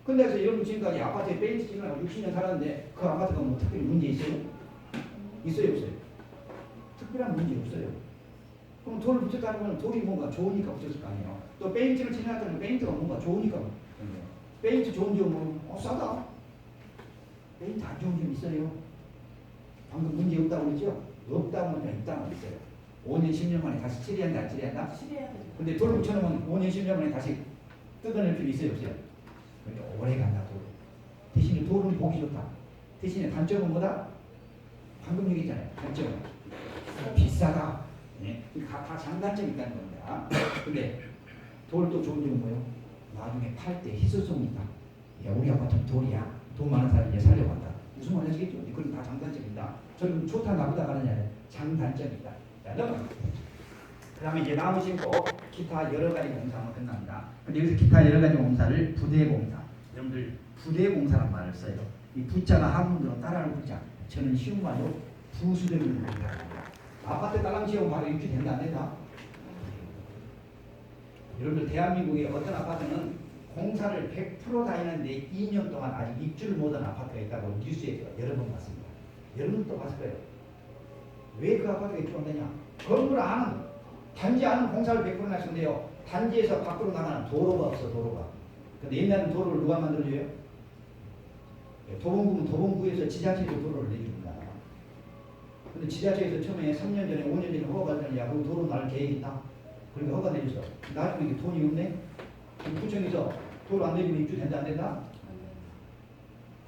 근데 그래서 이런 지금까지 아파트에 페인트 칠하고 60년 살았는데 그 아파트가 뭐 특별히 문제 있어요? 있어요, 없어요? 특별한 문제 없어요. 그럼 돌을 붙였다는 건 돌이 뭔가 좋으니까 붙였을 거 아니에요. 또 페인트를 칠해놨다는 건 페인트가 뭔가 좋으니까. 페인트 좋은 점은 싸다. 페인트 안 좋은 점 있어요. 방금 문제 없다고 그랬죠? 없다고 하면 있다고 그랬어요. 5년 10년 만에 다시 칠해야 한다, 안 칠해야 한다? 칠해야 돼. 근데 돌을 붙여놓으면 5년 10년 만에 다시 뜯어낼 필요 있어요, 없어요? 그러니까 오래 간다, 돌. 대신에 돌은 보기 좋다. 대신에 단점은 뭐다? 방금 얘기했잖아요. 단점은 비싸다. 네? 다 장단점이 있다는 겁니다. 근데 돌도 좋은 점은 뭐예요? 나중에 팔 때 희소성이 있다. 야, 우리 아파트는 돌이야. 돈 많은 사람이 이제 살려고 한다. 무슨 말 하시겠죠? 그건 다 장단점이다. 저는 좋다 나쁘다 하느냐 장단점이다. 자, 넘어갑니다. 그 다음에 이제 나무 심고 기타 여러 가지 공사만 끝납니다. 근데 여기서 기타 여러 가지 공사를 부대공사. 여러분들 부대공사란 말을 써요. 이 부자가 한문으로 따라하는 부자. 저는 쉬운 말로 부수적인 공사를 합니다. 아파트 딸랑 지으면 바로 입주된다 안 된다? 여러분들 대한민국의 어떤 아파트는 공사를 100% 다 했는데 2년 동안 아직 입주를 못한 아파트가 있다고 뉴스에서 여러 번 봤습니다. 여러분도 봤을 거예요. 왜 그 아파트가 입주 안 되냐? 건물 안은 단지 안은 공사를 100% 하시는데요. 단지에서 밖으로 나가는 도로가 없어, 도로가. 근데 옛날에는 도로를 누가 만들어줘요? 도봉구는 도봉구에서 지자체에서 도로를 내줍니다. 근데 지자체에서 처음에 3년 전에 5년 전에 허가 받았더니 야, 그 도로 날 계획 있다. 그러니까 허가 내줬어. 나중에 이게 돈이 없네? 구청에서 도로 안 내주면 입주된다 안 된다?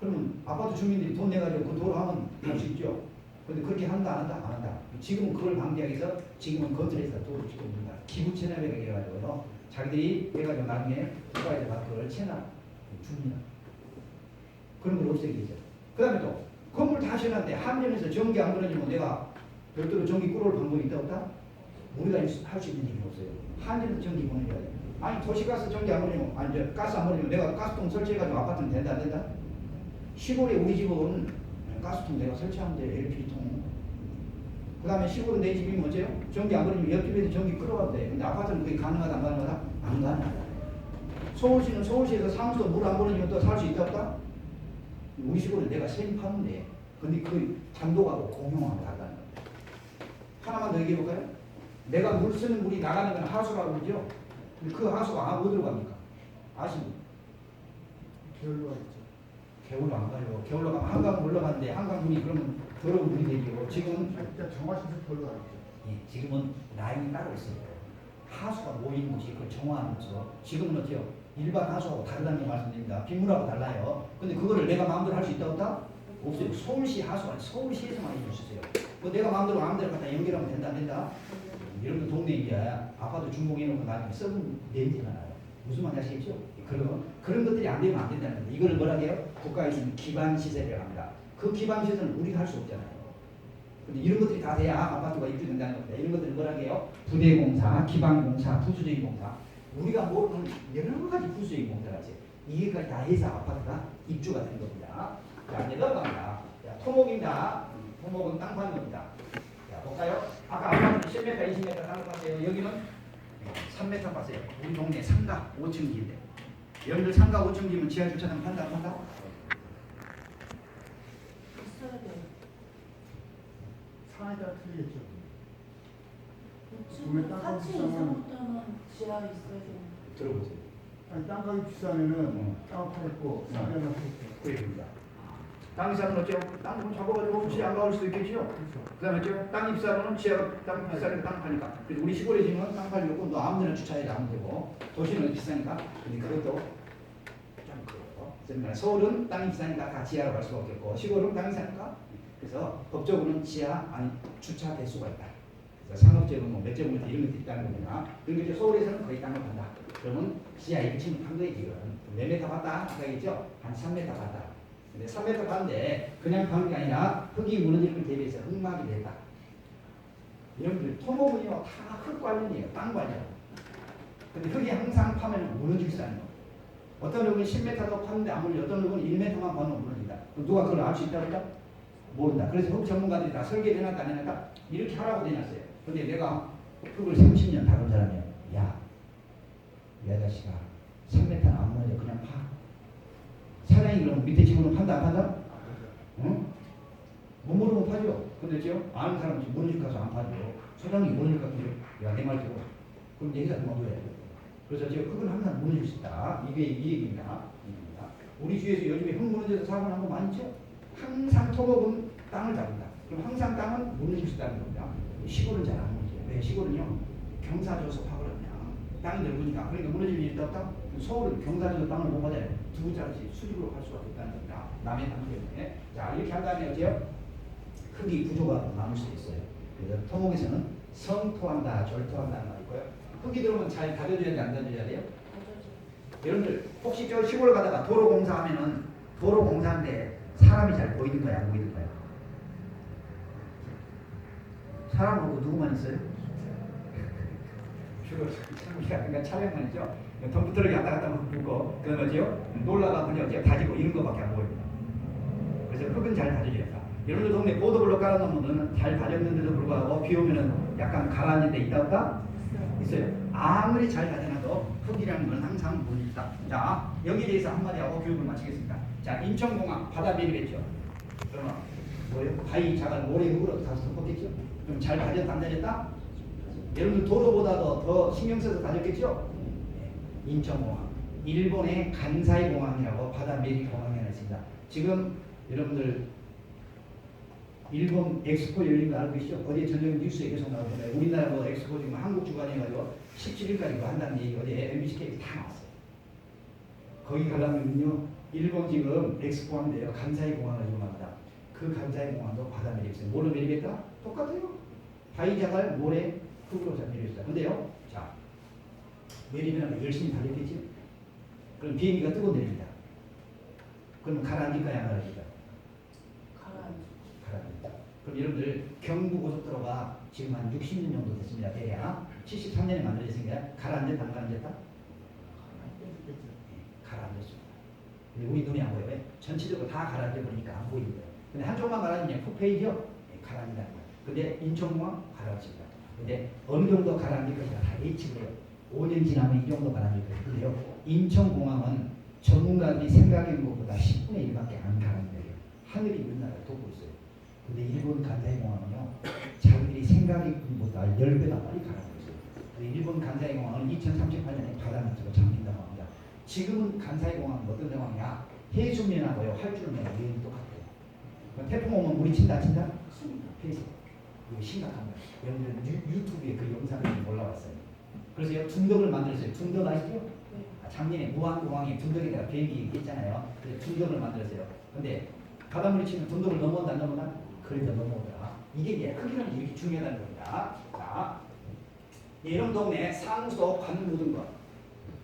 그러면 아파트 주민들이 돈 내가지고 그 도로 하면 할 수 있죠. 근데 그렇게 한다 안 한다? 안 한다. 지금은 그걸 방지하기 위해서 지금은 건설에서 도로 짓고있습니다. 기부 체납액을 해가지고요. 자기들이 해가지고 나중에 국가에서 받은 걸 체납 줍니다. 그런 걸 없애기죠. 그 다음에 또 건물 다 지어놨는데 한전에서 전기 안 끊어지면 내가 별도로 전기 끌어올 방법이 있다 없다? 우리가 할 수 있는 일이 없어요. 한전에서 전기 보내줘야 돼. 아니 도시가스 전기 안 보내면 아니 저 가스 안 보내면 내가 가스통 설치해가지고 아파트는 된다 안 된다? 시골에 우리 집은 가스통 내가 설치하면 돼. LP통. 그 다음에 시골은 내 집이 뭐죠? 전기 안 보내면 옆집에서 전기 끌어와도 돼. 근데 아파트는 그게 가능하다 안 가능하다? 안 가능하다. 서울시는 서울시에서 사무소 물 안 보내주면 또 살 수 있다 없다? 우리 시골은 내가 세입하면 돼. 근데 그 장도하고 공용하고 다르다는 거예요. 하나만 더 얘기해 볼까요? 내가 물 쓰는 물이 나가는 건 하수라고 그러죠? 근데 그 하수가 어디로 갑니까? 아시죠? 겨울로 가겠죠. 겨울로 안 가요. 겨울로 가면 한강 물로 가는데 한강 물이 그러면 더러운 물이 되죠. 지금 일단 정화시설 겨울로 가겠죠. 예, 지금은 라인이 따로 있어요. 하수가 모이는 곳이 그걸 정화하는 거죠. 지금은 어때요? 일반 하수하고 다르다는 거 말씀드립니다. 빗물하고 달라요. 근데 그거를 내가 마음대로 할 수 있다 없다? 없어요. 서울시 하수가 서울시에서만 해줄 수 있어요. 그 내가 마음대로 갖다 연결하면 된다 안 된다? 여러분 동네 이제 아파트 준공해놓고 나중에 썩은 냄새가 나요. 무슨 말인지 아시겠죠? 그런 것들이 안 되면 안 된다는 거예요. 이걸 뭐라 해요? 국가에서 기반시설이라고 합니다. 그 기반시설은 우리가 할 수 없잖아요. 근데 이런 것들이 다 돼야 아파트가 입주된다는 겁니다. 이런 것들을 뭐라 해요? 부대공사, 기반공사, 부수적인 공사. 우리가 모르는 여러 가지 부수적인 공사가 있어요. 이게까지 다 해서 아파트가 입주가 되는 겁니다. 자, 이제 넘어갑니다. 자, 토목입니다. 토목은 땅 파는 겁니다. 자, 볼까요? 아까 아파트는 10m, 20m 땅을 봤어요. 여기는 3m 봤어요. 우리 동네 상가 5층 기인데. 여러분들 상가 5층 기면 지하 주차장 판다 안 판다? 있어야 돼. 상황에 따라 틀리겠죠. 5층, 4층 이상부터는 지하에 있어야 돼. 들어보세요. 아니 땅값이 비싸면은 땅을 팔고 싸면은 팔고. 그입니다. 땅 비싸면 어째요? 땅 잡아가지고 지하 안 가올 수도 있겠죠. 그 다음에 어째요? 땅이 비싸면 지하 땅 비싸니까 땅 파니까. 그래서 우리 시골에 지금 땅 팔려고 너 아무데나 주차해도 아무 되고 도시는 비싸니까. 근데 그것도 좀 그렇고. 서울은 땅이 비싸니까 다 지하로 갈 수가 없겠고 시골은 땅이 싸니까. 그래서 법적으로는 지하 아니 주차 대수가 있다. 그래서 상업적으로 뭐 몇 제곱미터 이런 것도 있다는 겁니다. 그러니까 이제 서울에서는 거의 땅을 판다. 그러면 지하 1층 판 거예요 지금. 몇 메터 봤다? 아까겠죠? 한 3m 봤다. 근데 3m 봤는데 그냥 파는 게 아니라 흙이 무너지는 걸 대비해서 흙막이 됐다. 여러분들 토목은요 다 흙 관련이에요. 땅 관련. 근데 흙이 항상 파면 무너질 수 있는 거예요. 어떤 흙은 10m도 파는데 아무리 어떤 흙은 1m만 파면 무너진다. 누가 그걸 알 수 있다고 했다? 모른다. 그래서 흙 전문가들이 다 설계를 해놨다 안 해놨다? 이렇게 하라고 해놨어요. 근데 내가 흙을 30년 다룬 사람이야. 야, 이 아저씨가 3m는 안 무너져 그냥 파. 판다니 그러면 밑에 집으로 판다 안 판다? 응? 못 모르면 파죠. 근데 죠 아는 사람은 지금 모르는 집 가서 안 파죠. 소장님이 모르는 집 가서 야내 말 들어. 그럼 얘기가 그만둬야 돼. 그래서 제가 그건 항상 무너질 수 있다. 이게 이 얘기입니다. 우리 주위에서 요즘에 흙 무너져서 사고 난 거 많죠? 항상 토목은 땅을 잡는다. 그럼 항상 땅은 무너질 수 있다는 겁니다. 시골은 잘 안 무너져요. 왜? 시골은요 경사져서 파거든요. 땅이 넓으니까. 그러니까 무너질 일이 없다. 서울은 경사져서 땅을 못 받아요. 두 자릿수 수직으로 갈 수가 없다는 겁니다. 남의 땅 때문에. 자 이렇게 한 다음에 어때요? 흙이 부조가 나눌 수 있어요. 그래서 토목에서는 성토한다, 절토한다는 말이 있고요. 흙이 들어오면 잘 다져줘야 돼, 안 다져줘야 돼요? 여러분들 혹시 저 시골 가다가 도로 공사하면은 도로 공사인데 사람이 잘 보이는 거야, 안 보이는 거야? 사람하고 누구만 있어요? 주로 우리가 그러니까 차량만 있죠. 덤프트럭이 왔다 갔다 붙고 그런 거죠. 놀라가 그냥 다지고 이런 거밖에 안 보입니다. 그래서 흙은 잘 다져져야 돼. 여러분들 동네 보도블록 깔아놓으면 잘 다졌는데도 불구하고 비 오면은 약간 가라앉은 데 있다 없다? 있어요. 아무리 잘 다져놔도 흙이라는 건 항상 물이다. 자 여기에 대해서 한마디 하고 교육을 마치겠습니다. 자 인천공항 바다 매립했죠. 그러면 뭐예요? 바위 자갈 모래 흙으로 다 덮었겠죠. 그럼 잘 다졌다 안 다졌다? 여러분들 도로보다도 더 신경 써서 다졌겠죠? 인천공항 일본의 간사이 공항이라고 바다 매립 공항이 하나 있습니다. 지금 여러분들 일본 엑스포 열린 거 알고 계시죠? 어제 저녁 뉴스에 계속 나오잖아요. 우리나라 뭐 엑스포 지금 한국 주관이 해가지고 17일까지 한다는 얘기 어제 MBC 다 나왔어요. 거기 가려면요 일본 지금 엑스포 한대요. 간사이 공항을 이용합니다. 그 간사이 공항도 바다 매립했어요. 뭐로 매립했다? 똑같아요. 바위 자갈 모래 흙으로 매립했어요. 근데요, 자 매립하면 열심히 달렸겠죠? 그럼 비행기가 뜨고 내립니다. 그럼 가라앉을까요, 안 가라앉을까요? 가라앉을까? 그럼 여러분들 경부고속도로가 지금 한 60년 정도 됐습니다. 대략 73년에 만들어졌으니까 가라앉았다 안 가라앉았다? 가라앉았습니다. 근데 우리 눈에 안 보여요. 왜? 전체적으로 다 가라앉아 버리니까 안 보이는 거예요. 근데 한쪽만 가라앉으면 폭페이죠? 가라앉는다는 거예요. 근데 인천공항 가라앉습니다. 근데 어느 정도 가라앉을 것이다 다 예측을 해요. 5년 지나면 이 정도 가라앉을 거예요. 근데요 인천공항은 전문가들이 생각한 것보다 10분의 1밖에 안 가라앉아요. 하늘이 우리나라를 돕고 있어요. 근데 일본 간사이 공항은요 자기들이 생각한 것보다 10배나 빨리 가라앉고 있어요. 일본 간사이 공항은 2038년에 바다 밑으로 잠긴다고 합니다. 지금은 간사이 공항은 어떤 상황이야? 해수면하고요 활주로면 위험이 똑같아요. 태풍 오면 물이 친다 안 친다? 해수. 이거 심각한 거예요. 여러분들 유튜브에 그 영상이 올라왔어요. 그래서 둔덕을 만들었어요. 둔덕 아시죠? 작년에 무안공항에 둔덕에다가 비행기 했잖아요. 그래서 둔덕을 만들었어요. 근데 바닷물이 치면 둔덕을 넘어온다 안 넘어온다? 그래도 넘어오더라. 이게 이제 크기는 이렇게 중요하다는 겁니다. 자, 이런 동네 상수도 관을 묻은 것.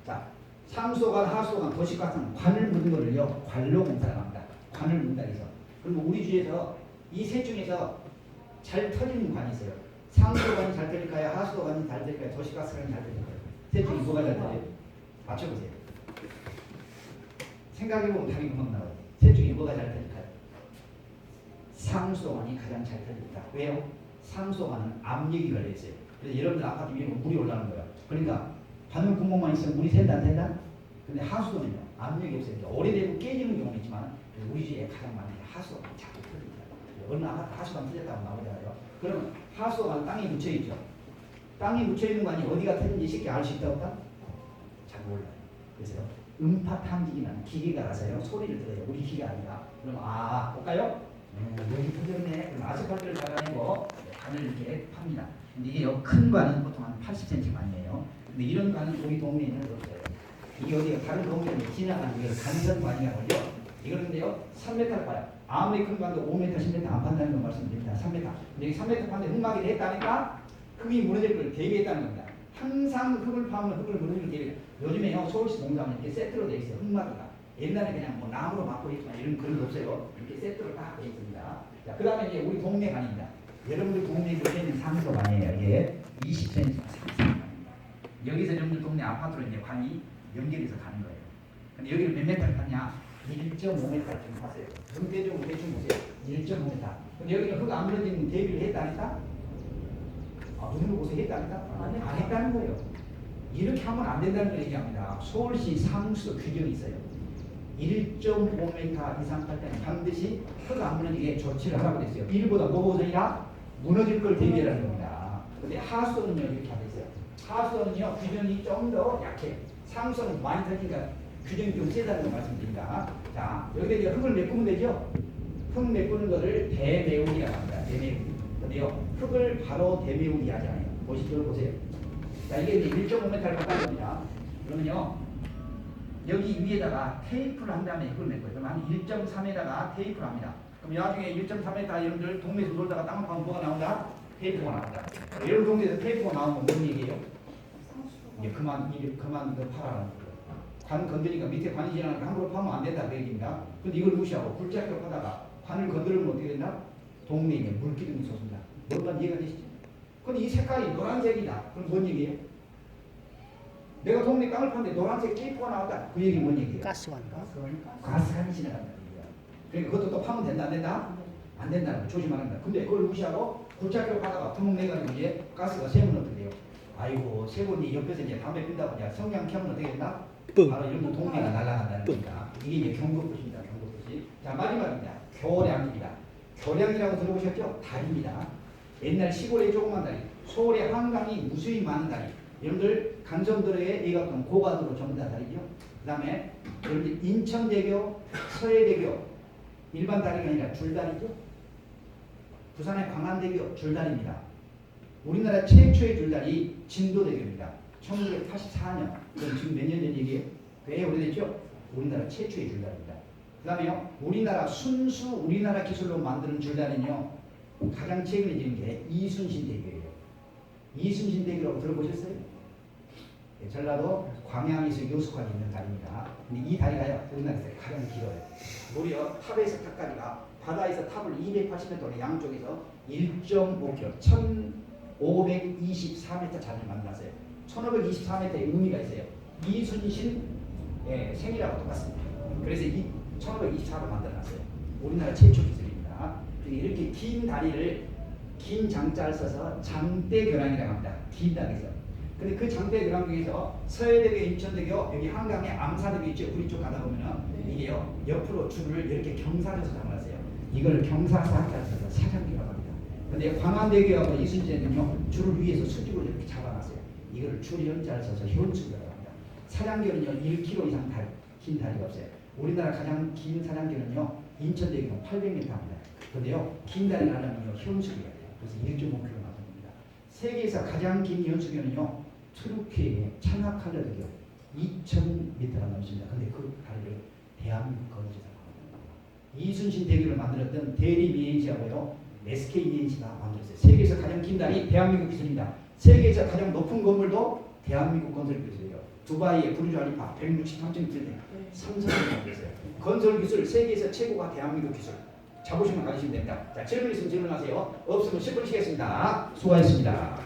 자, 상수도관, 하수도관, 도시가스는 관을 묻은 거를요 관로 공사를 합니다. 관을 묻는다 해서. 그리고 우리 주에서 이 셋 중에서 잘 터지는 관이 있어요. 상수도관이 잘 터질까요? 하수도관이 잘 터질까요? 도시가스관이 잘 터질까요? 셋 중에 뭐가 잘 터져요? 맞춰보세요. 생각해보면 답이 금방 나와요. 셋 중에 뭐가 잘 터질까요? 상수도관이 가장 잘 터집니다. 왜요? 상수도관은 압력이 걸려있어요. 그래서 여러분들 아파트 위에 물이 올라오는 거예요. 그러니까 바늘 구멍만 있으면 물이 샌다 안 샌다? 근데 하수도는요 압력이 없어요. 오래되고 깨지는 경우는 있지만 우리 집에 가장 많은 게 하수도관이 자꾸 터집니다. 어느 아파트 하수도관 터졌다고 나오잖아요. 그러면 하수도관 땅에 묻혀있죠. 땅에 묻혀있는 관이 어디가 터진지 쉽게 알 수 있다 없다? 잘 몰라요. 그래서 음파 탐지기는 기계가 알아서요 소리를 들어요. 우리 기계가 아니라. 그럼 볼까요? 여기 터졌네. 그럼 아스팔트를 잡아내고 관을 이렇게 팝니다. 근데 이게 큰 관은 보통 한 80cm만이에요. 근데 이런 관은 우리 동네에는 없어요. 이게 어디가 다른 동네에 지나가는 이걸 간선관이라고 하죠. 이거는데요 3m를 파요. 아무리 큰 관도 5m, 10m 안 판다는 걸 말씀드립니다. 3m. 근데 이 3m 파는데 흙막이를 했다니까 흙이 무너질 걸 대비했다는 겁니다. 항상 흙을 파면 흙을 무너질 걸 대비. 요즘에요 서울시 공사하면 이렇게 세트로 되어 있어요. 흙막이가. 옛날에 그냥 뭐 나무로 막고 있지만 이런 그런 거 없어요. 이렇게 세트로 딱 되어 있습니다. 자, 그 다음에 이제 우리 동네 관입니다. 여러분들 동네에 있는 상수관이에요. 이게 20cm 상수관입니다. 여기서 여러분들 동네 아파트로 이제 관이 연결해서 가는 거예요. 근데 여기를 몇 m를 파냐? 1.5m 좀 파세요. 대충 보세요. 1.5m. 근데 여기는 흙 안 무너지는 대비를 했다니까? 무슨 거 보세요? 했다니까? 안 했다는 거예요. 이렇게 하면 안 된다는 걸 얘기합니다. 서울시 상수도 규정이 있어요. 1.5m 이상 탈 때는 반드시 흙 안 무너지게 조치를 하라고 됐어요. 1보다 뭐보다이나 무너질 걸 대비하라는 겁니다. 근데 하수도는요 이렇게 안 됐어요. 하수도는요 규정이 좀 더 약해. 상수도는 많이 터지니까 규정이 좀 세다는 거 말씀드립니다. 자 여기다 이제 흙을 메꾸면 되죠. 흙 메꾸는 거를 대매우기라고 합니다. 대매우기. 근데요 흙을 바로 대매우기 하잖아요. 보시죠, 보세요. 자 이게 이제 1.5m를 갖다 겁니다. 그러면요 여기 위에다가 테이프를 한 다음에 이걸 메꿔요. 그럼 한 1.3에다가 테이프를 합니다. 그럼 나중에 1.3m 여러분들 동네에서 놀다가 땅을 파면 뭐가 나온다? 테이프가 나온다. 여러분 동네에서 테이프가 나오면 뭔 얘기예요? 이제 그만 그 팔아라는 거예요. 관 건드리니까 밑에 관이 지나니까 함부로 파면 안 된다 그 얘기입니다. 근데 이걸 무시하고 굴착격 하다가 관을 건드리면 어떻게 된다? 동네에 물기둥이 솟습니다. 뭔가 이해가 되시죠? 근데 이 색깔이 노란색이다. 그럼 뭔 얘기예요? 내가 동네 땅을 파는데 노란색 테이프가 나왔다. 그 얘기는 뭔 얘기예요? 가스관. 가스관이 지나간다. 그러니까 그것도 또 파면 된다 안 된다? 안 된다는 거 조심하는 거야. 근데 그걸 무시하고 굴착격 하다가 구멍 내가지고 이제 가스가 새면 어떻게 돼요? 아이고 새곤이 옆에서 이제 담배 핀다고 이제 성냥 켜면 어떻게 된다? 바로 이런 동네가 날아간다는 겁니다. 이게 이제 경고뜻입니다. 경고뜻이. 자 마지막입니다. 교량입니다. 교량이라고 들어보셨죠? 다리입니다. 옛날 시골의 조그만 다리, 서울의 한강이 무수히 많은 다리. 여러분들 강전도로에 예각동 고가도로 전부 다 다리죠. 그 다음에 여러분들 인천대교, 서해대교 일반 다리가 아니라 줄다리죠. 부산의 광안대교 줄다리입니다. 우리나라 최초의 줄다리 진도대교입니다. 1984년. 그럼 지금 몇 년 전 얘기예요? 꽤 오래됐죠? 우리나라 최초의 줄다리입니다. 그 다음에요. 우리나라 기술로 만드는 줄다리는요. 가장 최근에 지은 게 이순신 대교예요. 이순신 대교라고 들어보셨어요? 네, 전라도 광양에서 요수관에 있는 다리입니다. 근데 이 다리가요. 우리나라에서 가장 길어요. 무려 탑에서 탑까지가 바다에서 탑을 280m로 양쪽에서 1.5km, 1524m 자리를 만들었어요. 1524m의 의미가 있어요. 이순신 생이라고 똑같습니다. 그래서 이 1524로 만들어놨어요. 우리나라 최초 기술입니다. 이렇게 긴 다리를 긴 장자를 써서 장대교량이라고 합니다. 긴 다리에서. 근데 그 장대교량 중에서 서해대교, 인천대교, 여기 한강에 암사대교 있죠. 우리 쪽 가다 보면은 이게요 옆으로 줄을 이렇게 경사져서 잡아놨어요. 이걸 경사사자를 써서 사장기라고 합니다. 근데 광안대교하고 이순신대교는요 줄을 위에서 수직으로 이렇게 잡아놨어요. 이걸 줄연자를 써서 현수교라고 합니다. 사장교는요 1km 이상 긴 다리가 없어요. 우리나라 가장 긴 사장교는요 인천대교는 800m 합니다. 근데요 긴 다리를 하려면요 현수교가 돼요. 그래서 1.5km 나옵니다. 세계에서 가장 긴 현수교는요 트루키의 차나칼라대교 2,000m가 넘습니다. 근데 그 다리를 대한민국 건설사 이순신 대교를 만들었던 대리미엔시하고요 SK미엔시가 만들었어요. 세계에서 가장 긴 다리 대한민국 기술입니다. 세계에서 가장 높은 건물도 대한민국 건설 기술이에요. 두바이의 부르주 알리파 163층 삼성이 만들었어요. 건설 기술 세계에서 최고가 대한민국 기술. 자부심을 가지시면 됩니다. 자, 질문 있으면 질문하세요. 없으면 10분 쉬겠습니다. 수고하셨습니다.